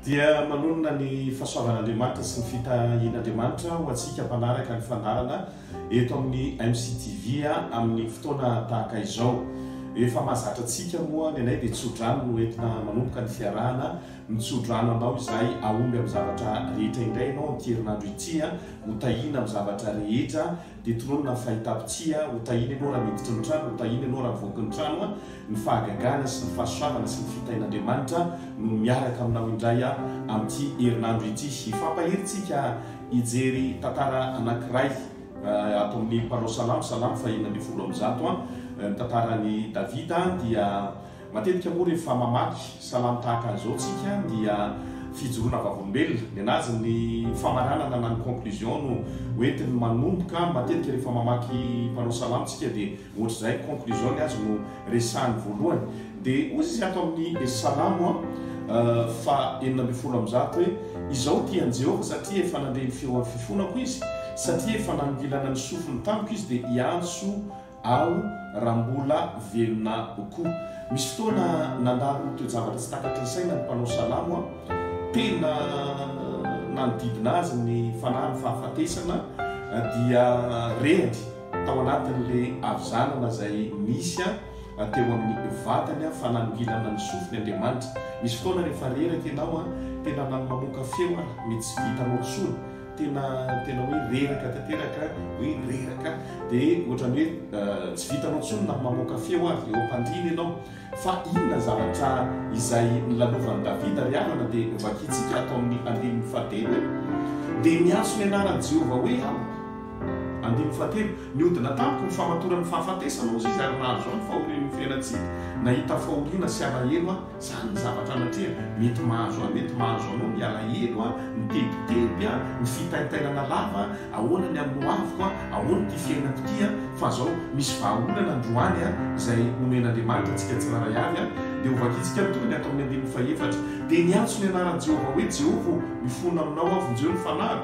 dia manonona ny fahasoavan'Andriamanitra sy ny fitahian'Andriamanitra ho antsika mpanaraka ny fandarana eto amin'ny MCTV amin'ny fotoana tahaka izao. Efa mahazatra antsika moa ny anay dia tsodrano no entina manomboka ny fiarahana, mitsodrano anao izay aomby amin'ny zavatra rehetra indray ianao amin'ny herinandro ity, hotahina amin'ny zavatra rehetra dia tononona ny fahitapitsia, hotahina ianao raha miditra ny trano, hotahina ianao raha mivoaka ny trano, ny fahagagana sy ny fahasoavana sy ny fitahian'Andriamanitra no miaraka aminao indray amin'ity herinandro ity. Ifampaherintsika hijery tantara anankiray ato amin'ny mpanao salamo fa 110 tantarany Davida dia matetika moa rehefa mamaky salamo tahaka an'izao tsika dia fijoroana vavolombelona ny anazy ny famaranana na ny conclusion no hoentiny manomboka. Matetika rehefa mamaky mpanao salamo tsika dia ohatr'izay conclusion ny azy no resahany voalohany dia ozy izy ato amin'ny salamo fa 110 hoe izao tian'i Jehova satria efa nandreny feo fifonako izy, satria efa nangilana ny sofiny tamiko izy dia hiantso ao raha mbola velona kokoa. Misy fotoana nandalo toe-javatra tsy takatry ny saina ny mpanao salamo tena nanodidina azy ny fanahy ny fahafatesana dia rehady tao anatin'le avizanana izay misy teo amin'ny vatany fa nangilana ny sofiny Andriamanitra. Misy fotoana rehefa reraka ianao tena nanomamoaka feo mety tsy vitanao tsony, tena hoe reraka tanteraka hoe reraka dia ohatrany hoe tsy vitanao tsony na mamoaka feo eo ampandriny ianao. Fa inona zavatra izay nilalovan'i Davida ry havana dia vakitsika atao amin'ny 107 dia miantso ny anaran'i Jehova hoe 107 niodina tamiko ny famatoran'ny fahafatesana ozy izy ary nahazo ny fahorian'ny fiainantsika. Nahita fahoriana sy alahelo zany ny zavatra anatrehana mety mahazo anao ny alahelo mitebiteby ny fitaitainana lava ahoana ny amin'ny hoaviko ahoana ty fiainako ty fa zao misy vahaolana androany izay omen'Andriamanitra antsika tsiraray avy dia hovakitsika mitokony atao amin'ny 104 dia niantso ny anaran'i Jehova hoe Jehova mifona aminao avonjeo ny fanahy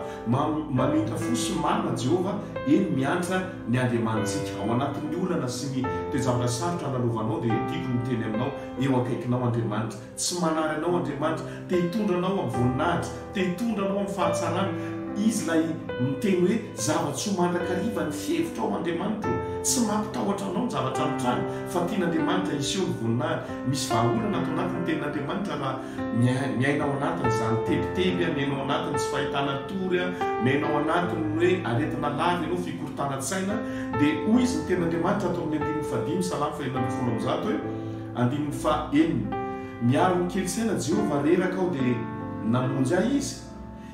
maninka fosy marina Jehova eny miantra ny Andriamanitsika ao anatin'ny olana sy ny toe-javatra sarotra analovanao dia tiako miteny aminao eo akaikinao Andriamanitra. Tsy manary anao Andriamanitra, te hitondra anao amin'ny voninahitra, te hitondra anao amin'ny fahatsarana. Izy lay miteny hoe zava-tsy ho mandrakariva ny fihevitra ao Andriamanitra, tsy mampitahotra anao ny zavatra mitrany fa tian'Andriamanitra iseho ny voninahitra. Misy vahaolana ato anatin'ny tenin'Andriamanitra raha miainao anatiny izany tebiteby, miainao anatiny tsy fahitana tory, miainao anatiny hoe aretina lavy ianao fikorontanan-tsaina dia hoy izy ny tenin'Andriamanitra ato amin'ny 105 salamo fa 110 hoe 104 miaro ny kely-tsaina Jehova reraka ao dia namonjy ahy izy.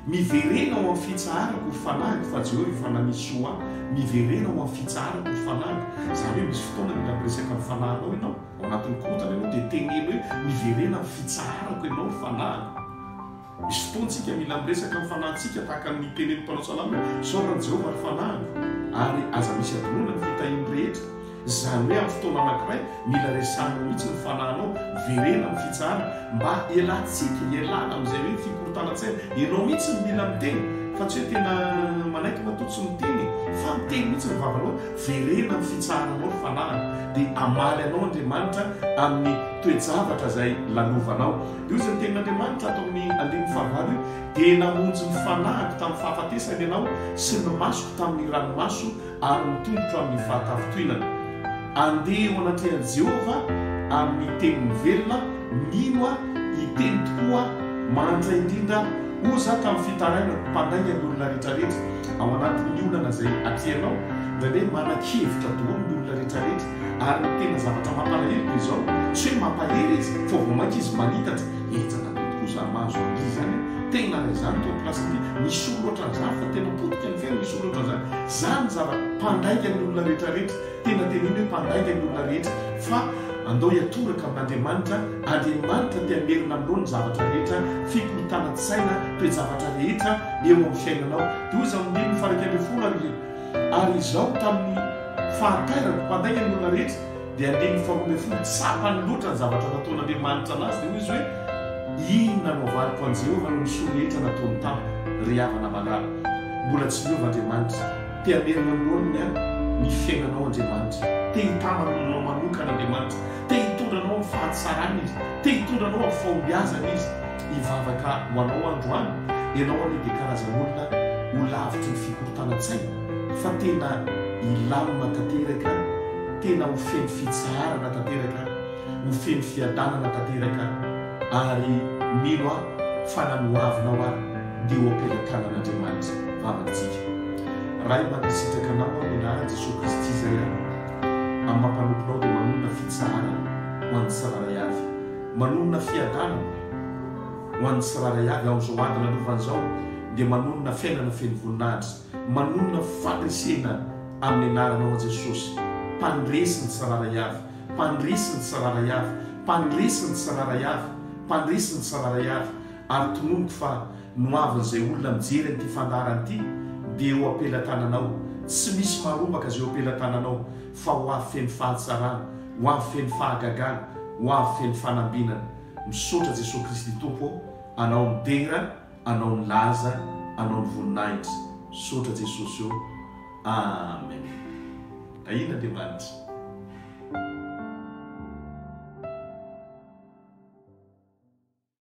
Miverena ao amin'ny fitsaharako fanahiko fa Jehova efa nanisoa miverena ao amin'ny fitsaharako fanahiko. Izany hoe misy fotoana mila miresaka amin'ny fanahinao ianao ao anatin'ny korotana ianao dia teneno hoe miverena amin'ny fitsaharako ianao fanahiko. Misy fotoantsika mila miresaka amin'ny fanahintsika tahaka ny tenen'ny mpanao salamo saorana Jehova ry fanahiko ary aza misy adonona ny fitahiny rehetra. Izany hoe amin'ny fotoana anankiray mila resahanao mihitsy ny fanahinao verena amin'ny fitsahara mba elantsika ialana amin'izay hoe fikorontanan-tsaina. Ianao mihitsy ny mila miteny fa tsy hoe tena manaiky matotsy miteny fa miteny mihitsy ny vavanao verena amin'ny fitsaharanao ny fanahiny dia amaly anao Andriamanitra amin'ny toe-javatra izay lalovanao. Dia ozy ny tenin'Andriamanitra atao amin'ny 109 dia namonjy ny fanahiko tamin'ny fahafatesana ianao sy ny masoko tamin'ny ranomaso ary mitongotro amin'ny vatavitoinana. Andeha ho anatrehan'i Jehova amin'ny teniny velona, nino hiteny tokoa mantra indrindra oza ka amin'ny fitaraina mpandainga ny olona rehetrarehetra ao anatin'ny olana izay atrehanao dia hoe manan-kevitra daholo ny olona rehetrarehetra ary ny tena zavatra mampalahelo izao tsy hoe mampahery izy fa vao mainka izy manitatra etsana tokoa zany mahazo an'izy zany tena ray zany teo plasy misy olo ohatran'izany fa tena potika ny fiaina misy olo ohatran'izany zany zavatra mpandainga ny olona rehetrarehetra tena teniny hoe mpandainga ny olona rehetra fa andao hiatoraka amin'Andriamanitra. Andriamanitra dia merina aminao ny zavatra rehetra fikorotanan-tsaina toe-javatra rehetra eo amin'ny fiainanao. Dia ozy amin'ny 112 ary izao tamin'ny fahatairako mpandainga ny olona rehetra dia 112 tsapany loatra ny zavatra nataon'Andriamanitra anazy dia hoy izy hoe inona no avariko an'i Jehova no nisoa rehetra nataony tamiko ry havana manara. Mbola tsy miova Andriamanitra, te hamerina aminao ny fiainanao Andriamanitra, te hitananao manokana Andriamanitra, te hitondranao amin'ny fahatsarana izy, te hitondranao amin'ny fahombiazana izy. ivavaka hoanao androany ianao aloha dia karazan'olona ho lavitry ny fikorotanan-tsaina fa tena ilamina tanteraka, tena ho feno fitsarana tanteraka, ho feno fiadanana tanteraka, ary mino fa nanoavinao ary dia ho ampelan-tanan'Andriamanitra vavantsika. Raha mankasitraka anao amin'ny anaran'i Jesosy Kristy izay amin'ny mampanomponao dia manonona fitsarana ho an'ny tsiraray avy, manonona fiadanana ho an'ny tsiraray avy. Ao izao adina lovan'izao dia manonona fiainana feno voninahitra, manonona fandresena amin'ny anaranao a Jesosy. Mpandresy ny tsiraray avy, mpandresy ny tsiraray avy, mpandresy ny tsiraray avy, mpandresy ny tsiraray avy. Ary tononiko fa noavin'izay olona mijery an'ity fandarana ity dia ho ampelan-tananao, tsy misy marombaka izay ho ampelan-tananao, fa ho avy feno fahatsarana, ho avy feno fahagagana, ho avy feno fanambinana. Misaotra Jesosy Kristy Tompo, anao ny dera, anao ny laza, anao ny voninahitra. Misaotra Jesosy eo. Amen. Ahina Andriamanitra.